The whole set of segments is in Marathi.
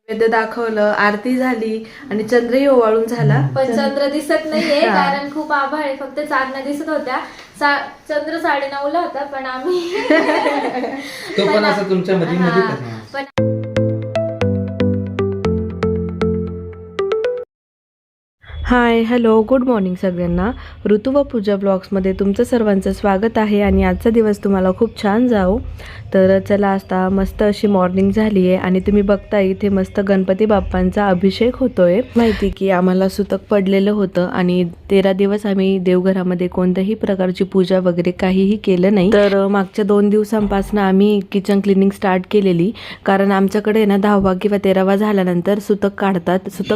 नैवेद्य दाखवलं, आरती झाली आणि चंद्रही ओवाळून झाला. पण चंद्र दिसत नाहीये कारण खूप आभाळ आहे. फक्त चांदण्या दिसत होत्या. चंद्र 9:30ला होता पण आम्ही तो पण असं तुमच्या मध्ये पण हाय हॅलो गुड मॉर्निंग सगळ्यांना. ऋतू व पूजा ब्लॉग्समध्ये तुमचं सर्वांचं स्वागत आहे आणि आजचा दिवस तुम्हाला खूप छान जाओ. तर चला, आता मस्त अशी मॉर्निंग झाली आहे आणि तुम्ही बघता इथे मस्त गणपती बाप्पांचा अभिषेक होतोय. माहिती की आम्हाला सुतक पडलेलं होतं आणि 13 दिवस आम्ही देवघरामध्ये कोणत्याही प्रकारची पूजा वगैरे काहीही केलं नाही. तर मागच्या 2 दिवसांपासून आम्ही किचन क्लिनिंग स्टार्ट केलेली, कारण आमच्याकडे ना 10वा किंवा 13वा झाल्यानंतर सुतक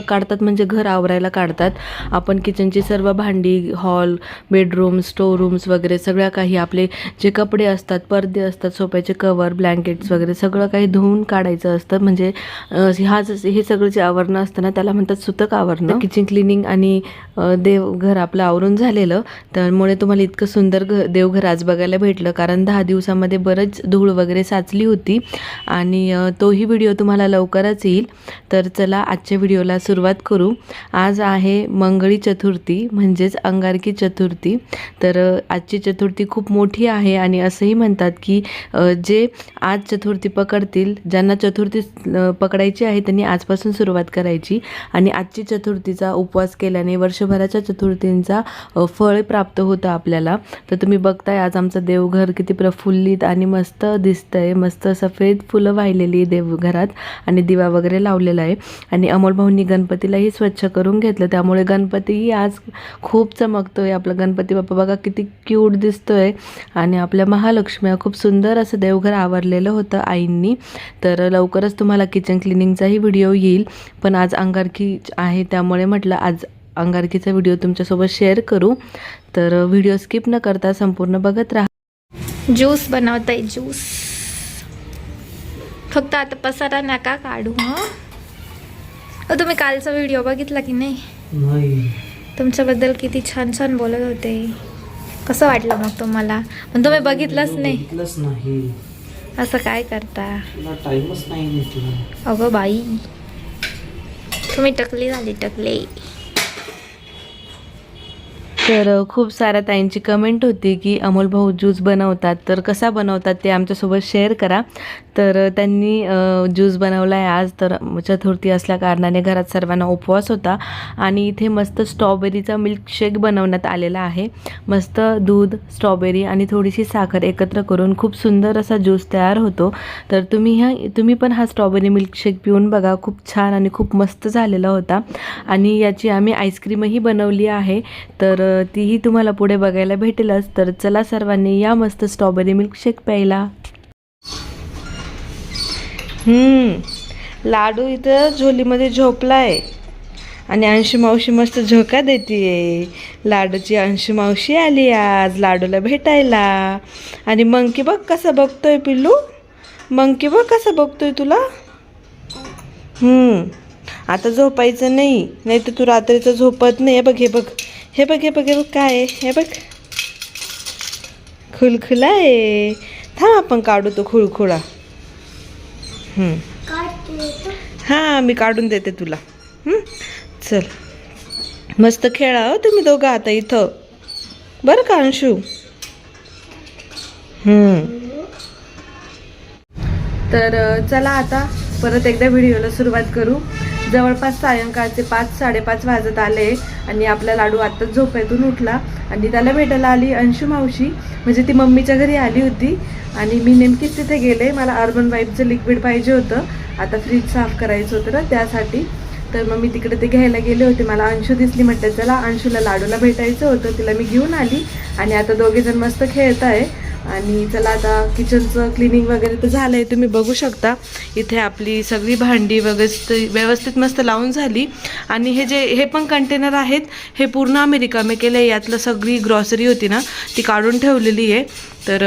काढतात म्हणजे घर आवरायला काढतात. आपण किचनची सर्व भांडी, हॉल, बेडरूम, स्टोर रूम्स वगैरे सगळ्या काही आपले जे कपडे असतात, पडदे असतात, सोफ्याचे कवर, ब्लँकेट्स वगैरे सगळं काही धुवून काढायचं असतं. म्हणजे हे सगळं जे आवरणं असतं ना त्याला म्हणतात सुतक आवरणं. किचन क्लिनिंग आणि देवघर आपलं आवरून झालेलं, त्यामुळे तुम्हाला इतकं सुंदर देवघर आज बघायला भेटलं. कारण 10 दिवसामध्ये बरंच धूळ वगैरे साचली होती आणि तोही व्हिडिओ तुम्हाला लवकरच येईल. तर चला आजच्या व्हिडिओला सुरुवात करू. आज आहे मंगळी चतुर्थी म्हणजेच अंगारकी चतुर्थी. तर आजची चतुर्थी खूप मोठी आहे आणि असंही म्हणतात की जे आज चतुर्थी पकडतील, ज्यांना चतुर्थी पकडायची आहे त्यांनी आजपासून सुरुवात करायची आणि आजची चतुर्थीचा उपवास केल्याने वर्षभराच्या चतुर्थींचा फळ प्राप्त होतं आपल्याला. तर तुम्ही बघताय आज आमचं देवघर किती प्रफुल्लित आणि मस्त दिसतंय. मस्त सफेद फुलं वाहिलेली देवघरात आणि दिवा वगैरे लावलेला आहे आणि अमोल भाऊंनी गणपतीलाही स्वच्छ करून घेतलं, त्यामुळे गणपतीही आज खूप चमकतोय. आपला गणपती बाप्पा बघा किती क्यूट दिसतोय आणि आपल्या महालक्ष्मी खूप सुंदर असं देवघर आवरलेलं होतं आईंनी. तर लवकरच तुम्हाला किचन क्लिनिंगचाही व्हिडिओ येईल, पण आज अंगारकी आहे त्यामुळे म्हटलं आज अंगारकीचा व्हिडिओ तुमच्यासोबत शेअर करू. तर व्हिडिओ स्किप न करता संपूर्ण बघत राहा. ज्यूस बनवताय, ज्यूस. फक्त आता पसारा नका काढू. तुम्ही कालचा व्हिडिओ बघितला की नाही? तुमच्याबद्दल किती छान छान बोलत होते. कसं वाटलं मग तुम्हाला? पण तुम्ही बघितलंच नाही. असं काय करता? टाइमच नाही भेटला. अगं बाई, तुम्ही टकली झाली, टकले. तर खूप साऱ्या ताईंची कमेंट होती की अमोल भाऊ ज्यूस बनवतात, तर कसा बनवतात ते आमच्यासोबत शेअर करा. तर त्यांनी ज्यूस बनवला आहे आज. तर चतुर्थी असल्या कारणाने घरात सर्वांना उपवास होता आणि इथे मस्त स्ट्रॉबेरीचा मिल्कशेक बनवण्यात आलेला आहे. मस्त दूध, स्ट्रॉबेरी आणि थोडीशी साखर एकत्र करून खूप सुंदर असा ज्यूस तयार होतो. तर तुम्ही पण हा स्ट्रॉबेरी मिल्कशेक पिऊन बघा, खूप छान आणि खूप मस्त झालेला होता. आणि याची आम्ही आईस्क्रीमही बनवली आहे, तर तीही तुम्हाला पुढे बघायला भेटेलच. तर चला सर्वांनी या मस्त स्ट्रॉबेरी मिल्कशेक प्यायला. लाडू इथं झोलीमध्ये झोपलाय आणि अंशू मावशी मस्त झोका देतीये. लाडूची अंशू मावशी आली आज लाडूला भेटायला. आणि मंकी बघ कसा बघतोय पिल्लू, मंकी बघ कसा बघतोय तुला. आता झोपायचं नाही, नाही तर तू रात्रीचं झोपत नाही. हे बघ काय आहे, हे बघ खुलखुला आहे. थांब आपण काढू तो खुळखुळा. हां, मी काढून देते तुला. चल मस्त खेळा हो तुम्ही दोघं आता इथं, बरं का अंशू. तर चला आता परत एकदा व्हिडिओला सुरुवात करू. जवळपास सायंकाळचे 5-5:30 वाजत आले आणि आपला लाडू आत्ताच झोपेतून उठला आणि त्याला भेटायला आली अंशू मावशी. म्हणजे ती मम्मीच्या घरी आली होती आणि मी नेमकीच तिथे गेले. मला अर्बन वाईपचं लिक्विड पाहिजे होतं, आता फ्रीज साफ करायचं होतं ना त्यासाठी. तर मग मी तिकडे ते घ्यायला गेले होते. मला अंशू दिसली, म्हटलं चला अंशूला लाडूला भेटायचं होतं, तिला मी घेऊन आली आणि आता दोघेजण मस्त खेळत आहे. आणि चला आता किचनचं क्लिनिंग वगैरे तर झालं आहे, तुम्ही बघू शकता. इथे आपली सगळी भांडी व्यवस्थित मस्त लावून झाली आणि हे पण कंटेनर आहेत, हे पूर्ण आम्ही रिकामे केले. यातलं सगळी ग्रॉसरी होती ना ती काढून ठेवलेली आहे. तर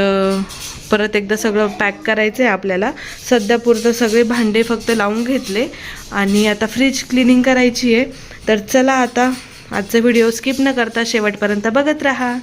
परत एकदा सगळं पॅक करायचं आहे आपल्याला. सध्यापुरतं सगळे भांडे फक्त लावून घेतले आणि आता फ्रीज क्लिनिंग करायची आहे. तर चला आता आजचा व्हिडिओ स्किप न करता शेवटपर्यंत बघत राहा.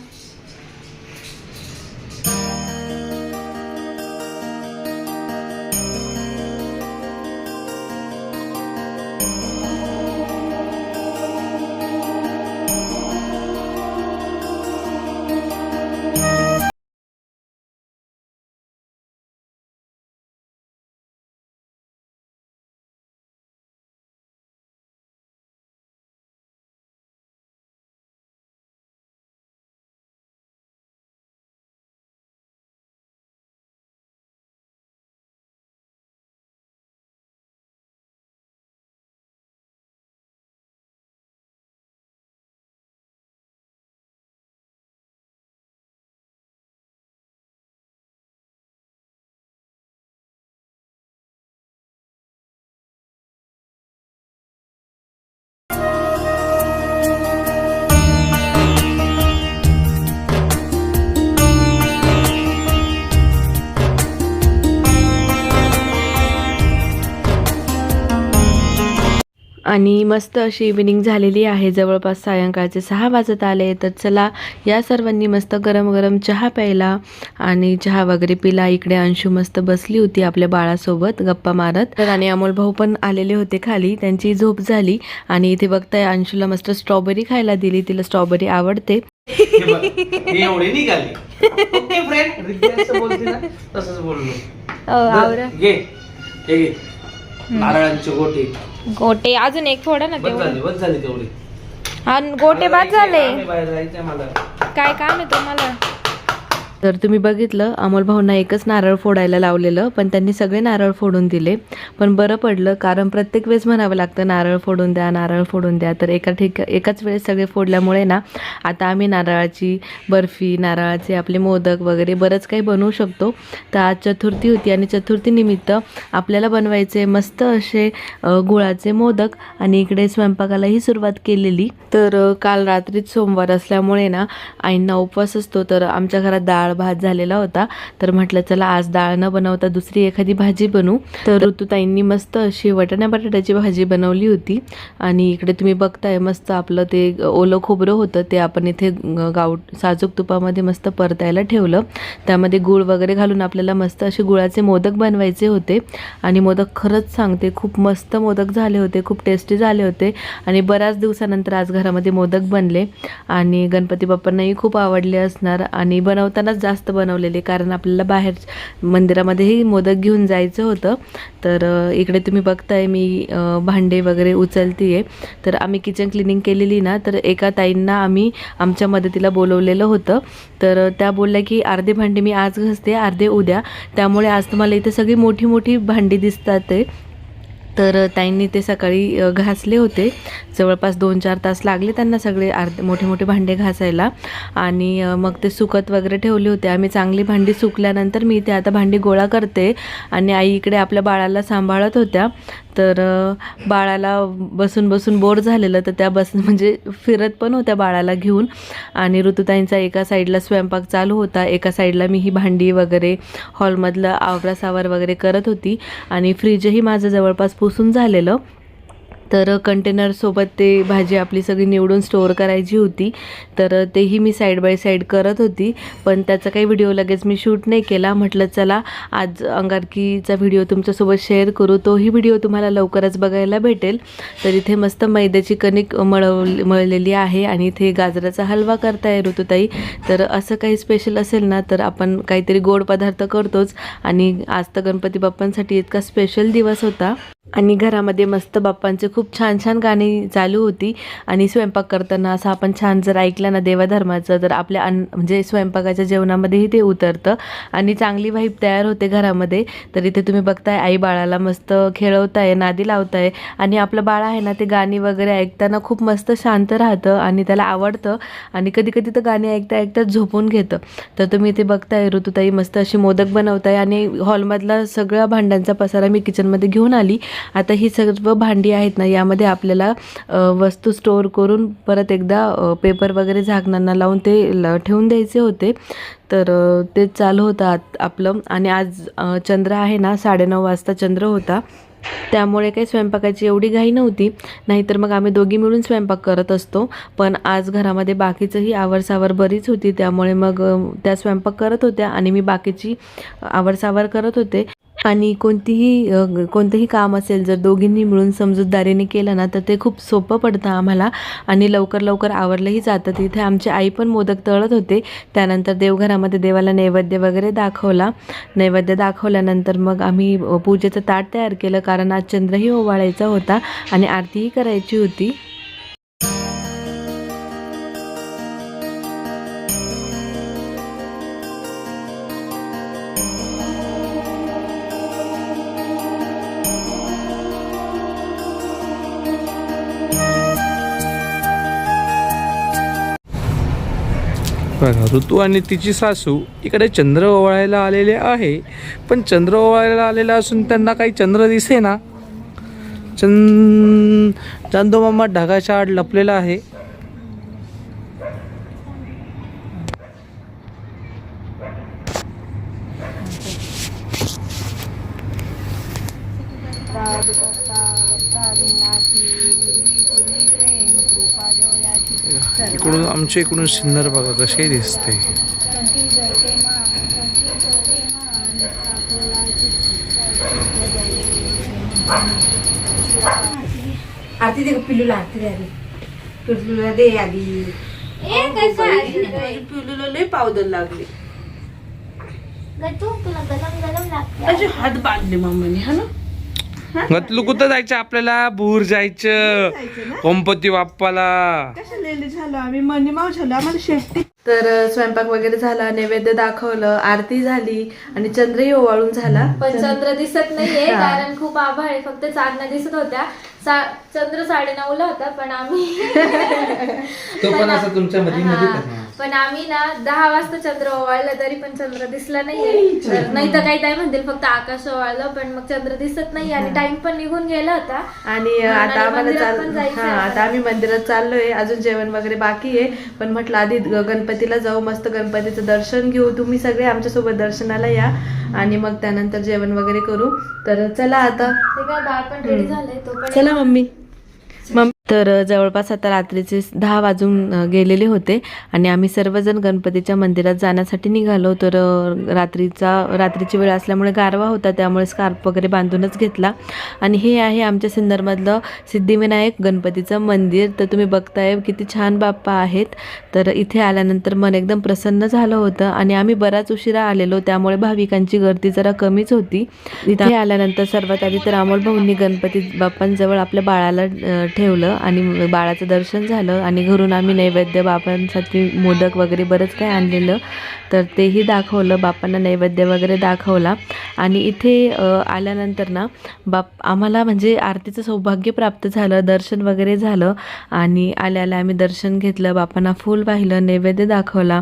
आणि मस्त अशी इव्हिनिंग झालेली आहे. जवळपास सायंकाळचे 6 वाजत आले. तर चला या सर्वांनी मस्त गरम गरम चहा प्यायला आणि चहा वगैरे पिला. इकडे अंशू मस्त बसली होती आपल्या बाळासोबत गप्पा मारत. तर आणि अमोल भाऊ पण आलेले होते खाली, त्यांची झोप झाली. आणि इथे बघताय अंशूला मस्त स्ट्रॉबेरी खायला दिली, तिला स्ट्रॉबेरी आवडते. एवढे निघाले. ओके फ्रेंड, रिद्धी असं बोलते ना तसंच बोललो. घे हे घे नारळांचे गोटे अजून एक थोडा ना बस झाली तेवढी. गोटे बाद झाले. बाहेर जायचंय मला. काय काम आहे तुम्हाला? तर तुम्ही बघितलं अमोल भाऊंना एकच नारळ फोडायला लावलेलं, पण त्यांनी सगळे नारळ फोडून दिले. पण बरं पडलं, कारण प्रत्येक वेळेस म्हणावं लागतं नारळ फोडून द्या, नारळ फोडून द्या. तर एकाच वेळेस सगळे फोडल्यामुळे ना आता आम्ही नारळाची बर्फी, नारळाचे आपले मोदक वगैरे बरंच काही बनवू शकतो. तर आज चतुर्थी होती आणि चतुर्थीनिमित्त आपल्याला बनवायचे मस्त असे गुळाचे मोदक. आणि इकडे स्वयंपाकालाही सुरुवात केलेली. तर काल रात्रीच सोमवार असल्यामुळे ना आईंना उपवास असतो. तर आमच्या घरात डाळ भात झालेला होता. तर म्हटलं चला आज डाळ न बनवता दुसरी एखादी भाजी बनवू. तर ऋतुताईंनी मस्त अशी वाटाणा बटाट्याची भाजी बनवली होती. आणि इकडे तुम्ही बघताय मस्त आपलं ते ओलं खोबरं होतं ते आपण इथे साजूक तुपामध्ये मस्त परतायला ठेवलं. त्यामध्ये गूळ वगैरे घालून आपल्याला मस्त असे गुळाचे मोदक बनवायचे होते. आणि मोदक खरंच सांगते खूप मस्त मोदक झाले होते, खूप टेस्टी झाले होते. आणि बऱ्याच दिवसानंतर आज घरामध्ये मोदक बनले आणि गणपती बाप्पांनाही खूप आवडले असणार. आणि बनवतानाच जास्त बनवलेले, कारण आपल्याला बाहेर मंदिरामध्येही मोदक घेऊन जायचं होतं. तर इकडे तुम्ही बघताय मी भांडे वगैरे उचलतीये. तर आम्ही किचन क्लिनिंग केलेली ना, तर एका ताईंना आम्ही आमच्या मदतीला बोलवलेलं होतं. तर त्या बोलल्या की अर्धे भांडे मी आज घासते, अर्धे उद्या. त्यामुळे आज तुम्हाला इथे सगळी मोठी मोठी भांडी दिसतात ते. तर ताईंनी ते सकाळी घासले होते. जवळपास 2-4 तास लागले त्यांना सगळे मोठे मोठे भांडे घासायला. आणि मग ते सुकत वगैरे ठेवले होते. आम्ही चांगली भांडी सुकल्यानंतर मी ते आता भांडी गोळा करते. आणि आई इकडे आपल्या बाळाला सांभाळत होत्या. तर बाळाला बसून बसून बोर झालेलं, तर त्या म्हणजे फिरत पण होत्या बाळाला घेऊन. आणि ऋतुताईंचा एका साईडला स्वयंपाक चालू होता, एका साईडला मी ही भांडी वगैरे हॉलमधलं आवरासावर वगैरे करत होती. आणि फ्रीजही माझं जवळपास पुसून झालेलं. तर कंटेनरसोबत ते भाजी आपली सगळी निवडून स्टोअर करायची होती. तर तेही मी साईड बाय साईड करत होती. पण त्याचा काही व्हिडिओ लगेच मी शूट नाही केला. म्हटलं चला आज अंगारकीचा व्हिडिओ तुमच्यासोबत शेअर करू. तोही व्हिडिओ तुम्हाला लवकरच बघायला भेटेल. तर इथे मस्त मैद्याची कणिक मळलेली आहे आणि इथे गाजराचा हलवा करताय ऋतुताई. तर असं काही स्पेशल असेल ना तर आपण काहीतरी गोड पदार्थ करतोच. आणि आज तर गणपती बाप्पांसाठी इतका स्पेशल दिवस होता. आणि घरामध्ये मस्त बाप्पांचे खूप छान छान गाणी चालू होती. आणि स्वयंपाक करताना असं आपण छान जर ऐकलं ना देवाधर्माचं, तर आपल्या म्हणजे स्वयंपाकाच्या जेवणामध्येही ते उतरतं आणि चांगली वाईब तयार होते घरामध्ये. तर इथे तुम्ही बघताय आई बाळाला मस्त खेळवताय, नादी लावताय. आणि आपलं बाळ आहे ना ते गाणी वगैरे ऐकताना खूप मस्त शांत राहतं आणि त्याला आवडतं. आणि कधी कधी तर गाणी ऐकता ऐकता झोपून घेतं. तर तुम्ही इथे बघताय ऋतुताई मस्त अशी मोदक बनवताय. आणि हॉलमधला सगळ्या भांड्यांचा पसारा मी किचनमध्ये घेऊन आली. आता ही सर्व भांडी आहेत ना, यामध्ये आपल्याला वस्तू स्टोअर करून परत एकदा पेपर वगैरे झाकणांना लावून ते ठेवून द्यायचे होते. तर ते चालू होतं आपलं. आणि आज चंद्र आहे ना 9:30 वाजता चंद्र होता. त्यामुळे काही स्वयंपाकाची एवढी घाई नव्हती. नाहीतर मग आम्ही दोघी मिळून स्वयंपाक करत असतो. पण आज घरामध्ये बाकीचंही आवरसावर बरीच होती, त्यामुळे मग त्या स्वयंपाक करत होत्या आणि मी बाकीची आवरसावर करत होते. आणि कोणतेही काम असेल जर दोघींनी मिळून समजूतदारीने केलं ना तर ते खूप सोपं पडतं आम्हाला. आणि लवकर लवकर आवरलंही जातं. तिथे आमची आई पण मोदक तळत होते. त्यानंतर देवघरामध्ये देवाला नैवेद्य वगैरे दाखवला. नैवेद्य दाखवल्यानंतर मग आम्ही पूजेचं ताट तयार केलं, कारण आज चंद्रही ओवाळायचा होता आणि आरतीही करायची होती. बघा ऋतू आणि तिची सासू इकडे चंद्र ओवाळायला आलेले आहे. पण चंद्र ओवाळायला आलेला असून त्यांना काही चंद्र दिसे ना. चांदो मामा ढगाच्या आड लपलेला आहे. इकडून आमच्या इकडून सिन्नर बघा कशी दिसते. आरती दे पिल्लूला, आरती दे आधी. पिल्लूला दे आधी. पिल्लूला लय पावडर लागली. अशी हात बांधले मम्मीने हा ना. गतलू कुठं जायचं आपल्याला? भूर जायचं गणपती बाप्पाला. कसं लेले झालं आम्ही मनी माव झालो आम्हाला शेफ्टी. तर स्वयंपाक वगैरे झाला, नैवेद्य दाखवलं, आरती झाली आणि चंद्रही ओवाळून झाला. पण चंद्र दिसत नाहीये कारण खूप आभाळ आहे. फक्त चांदण्या दिसत होत्या. चंद्र 9:30ला होता पण आम्ही तो पण असं तुमच्या पण आम्ही ना 10 वाजता चंद्र ओवाळलं तरी पण चंद्र दिसला नाहीये. नाही तर काही म्हणतील फक्त आकाश ओवाळलं पण मग चंद्र दिसत नाही आणि टाइम पण निघून गेला होता. आणि आता आम्हाला आता आम्ही मंदिरात चाललोय. अजून जेवण वगैरे बाकी आहे पण म्हटलं आधी गणपतीला जाऊ, मस्त गणपतीचं दर्शन घेऊ. तुम्ही सगळे आमच्यासोबत दर्शनाला या आणि मग त्यानंतर जेवण वगैरे करू. तर चला आता ते काय डाळ पण रेडी झाले तो पण. चला मम्मी. तर जवळपास आता रात्रीचे 10 वाजून गेलेले होते आणि आम्ही सर्वजण गणपतीच्या मंदिरात जाण्यासाठी निघालो. तर रात्रीची वेळ असल्यामुळे गारवा होता त्यामुळे स्कार्फ वगैरे बांधूनच घेतला. आणि हे आहे आमच्या सिन्नरमधलं सिद्धिविनायक गणपतीचं मंदिर. तर तुम्ही बघताय किती छान बाप्पा आहेत. तर इथे आल्यानंतर मन एकदम प्रसन्न झालं होतं आणि आम्ही बराच उशिरा आलेलो त्यामुळे भाविकांची गर्दी जरा कमीच होती. इथे आल्यानंतर सर्वात आधी तर अमोल भाऊंनी गणपती बाप्पांजवळ आपल्या बाळाला ठेवलं आणि बाळाचं दर्शन झालं. आणि घरून आम्ही नैवेद्य बाप्पांसाठी मोदक वगैरे बरंच काही आणलेलं तर तेही दाखवलं. बाप्पांना नैवेद्य वगैरे दाखवला. आणि इथे आल्यानंतर ना आम्हाला म्हणजे आरतीचं सौभाग्य प्राप्त झालं, दर्शन वगैरे झालं. आणि आल्या आम्ही दर्शन घेतलं, बाप्पांना फूल वाहिलं, नैवेद्य दाखवला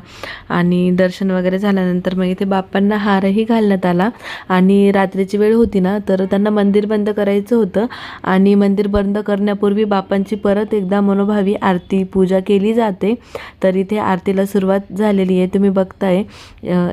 आणि दर्शन वगैरे झाल्यानंतर मग इथे बाप्पांना हारही घालण्यात आला. आणि रात्रीची वेळ होती ना तर त्यांना मंदिर बंद करायचं होतं आणि मंदिर बंद करण्यापूर्वी बाप्पांची परत एकदा मनोभावी आरती पूजा केली जाते. तर इथे आरतीला सुरुवात झालेली आहे. तुम्ही बघताय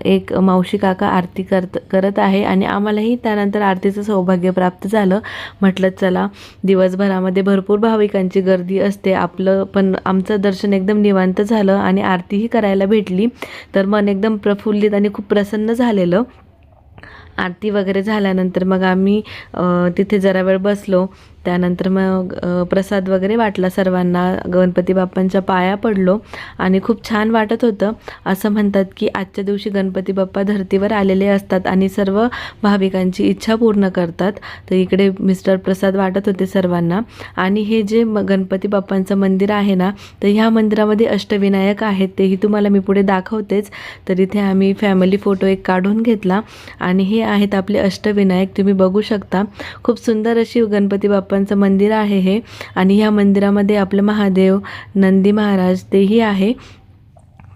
एक मावशी काका आरती करत आहे आणि आम्हालाही त्यानंतर आरतीचं सौभाग्य प्राप्त झालं. म्हटलं चला, दिवसभरामध्ये भरपूर भाविकांची गर्दी असते, आपलं पण आमचं दर्शन एकदम निवांत झालं आणि आरतीही करायला भेटली. तर मन एकदम प्रफुल्लित आणि खूप प्रसन्न झालेलं. आरती वगैरे झाल्यानंतर मग आम्ही तिथे जरा वेळ बसलो. त्यानंतर मग प्रसाद वगैरे वाटला सर्वांना, गणपती बाप्पांच्या पाया पडलो आणि खूप छान वाटत होतं. असं म्हणतात की आजच्या दिवशी गणपती बाप्पा धर्तीवर आलेले असतात आणि सर्व भाविकांची इच्छा पूर्ण करतात. तर इकडे मिस्टर प्रसाद वाटत होते सर्वांना. आणि हे जे गणपती बाप्पांचं मंदिर आहे ना तर ह्या मंदिरामध्ये अष्टविनायक आहेत, तेही तुम्हाला मी पुढे दाखवतेच. तर इथे आम्ही फॅमिली फोटो एक काढून घेतला आणि हे आहेत आपले अष्टविनायक. तुम्ही बघू शकता खूप सुंदर अशी गणपती बाप्पांचं मंदिर आहे हे. आणि ह्या मंदिरामध्ये आपलं महादेव, नंदी महाराज तेही आहे.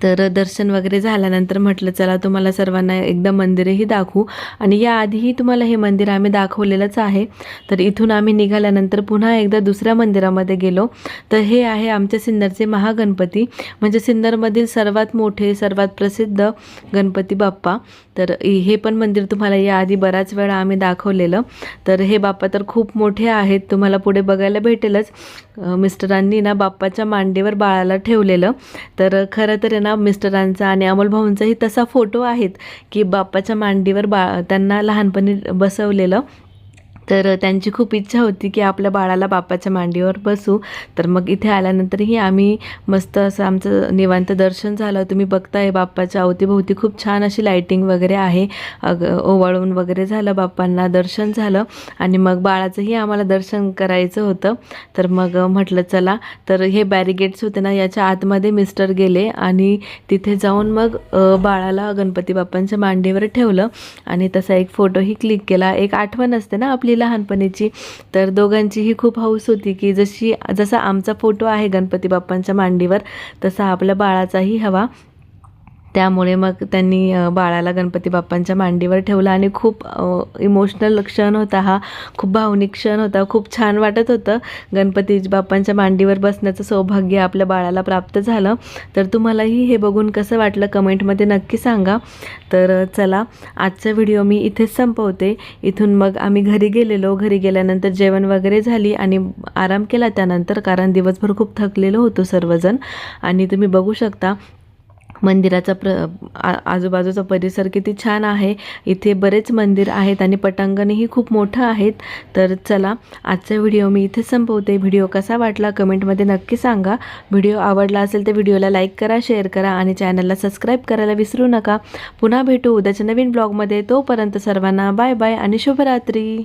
तर दर्शन वगैरे झाल्यानंतर म्हटलं चला तुम्हाला सर्वांना एकदा मंदिरही दाखवू. आणि याआधीही तुम्हाला हे मंदिर आम्ही दाखवलेलंच आहे. तर इथून आम्ही निघाल्यानंतर पुन्हा एकदा दुसऱ्या मंदिरामध्ये गेलो. तर हे आहे आमच्या सिन्नरचे महागणपती, म्हणजे सिन्नरमधील सर्वात मोठे सर्वात प्रसिद्ध गणपती बाप्पा. तर हे पण मंदिर तुम्हाला याआधी बराच वेळा आम्ही दाखवलेलं. तर हे बाप्पा तर खूप मोठे आहेत, तुम्हाला पुढे बघायला भेटेलच. मिस्टरांनी ना बाप्पाच्या मांडीवर बाळाला ठेवलेलं. तर खरं तर ना मिस्टरांचा आणि अमोल भाऊंचाही तसा फोटो आहेत की बाप्पाच्या मांडीवर त्यांना लहानपणी बसवलेलं. तर त्यांची खूप इच्छा होती की आपल्या बाळाला बाप्पाच्या मांडीवर बसू. तर मग इथे आल्यानंतरही आम्ही मस्त असं आमचं निवांत दर्शन झालं. तुम्ही बघताय बाप्पाच्या अवतीभोवती खूप छान अशी लाईटिंग वगैरे आहे. ओवाळून वगैरे झालं, बाप्पांना दर्शन झालं आणि मग बाळाचंही आम्हाला दर्शन करायचं होतं. तर मग म्हटलं चला. तर हे बॅरिगेट्स होते ना याच्या आतमध्ये मिस्टर गेले आणि तिथे जाऊन मग बाळाला गणपती बाप्पांच्या मांडीवर ठेवलं आणि तसा एक फोटोही क्लिक केला. एक आठवण असते ना आपली लहानपणीची. तर दोघांचीही खूप हौस होती की जसा आमचा फोटो आहे गणपती बाप्पांच्या मांडीवर तसा आपल्या बाळाचाही हवा. त्यामुळे मग त्यांनी बाळाला गणपती बाप्पांच्या मांडीवर ठेवलं आणि खूप इमोशनल क्षण होता हा, खूप भावनिक क्षण होता. खूप छान वाटत होतं. गणपती बाप्पांच्या मांडीवर बसण्याचं सौभाग्य आपल्या बाळाला प्राप्त झालं. तर तुम्हालाही हे बघून कसं वाटलं कमेंटमध्ये नक्की सांगा. तर चला, आजचा व्हिडिओ मी इथेच संपवते. इथून मग आम्ही घरी गेलेलो. घरी गेल्यानंतर जेवण वगैरे झाली आणि आराम केला त्यानंतर, कारण दिवसभर खूप थकलेलो होतो सर्वजण. आणि तुम्ही बघू शकता मंदिराचा आजूबाजूचा परिसर किती छान आहे. इथे बरेच मंदिर आहेत आणि पटांगणही खूप मोठं आहेत. तर चला, आजचा व्हिडिओ मी इथे संपवते. व्हिडिओ कसा वाटला कमेंटमध्ये नक्की सांगा. व्हिडिओ आवडला असेल तर व्हिडिओला लाईक करा, शेअर करा आणि चॅनलला सबस्क्राईब करायला विसरू नका. पुन्हा भेटू उद्याच्या नवीन ब्लॉगमध्ये. तोपर्यंत सर्वांना बाय बाय आणि शुभरात्री.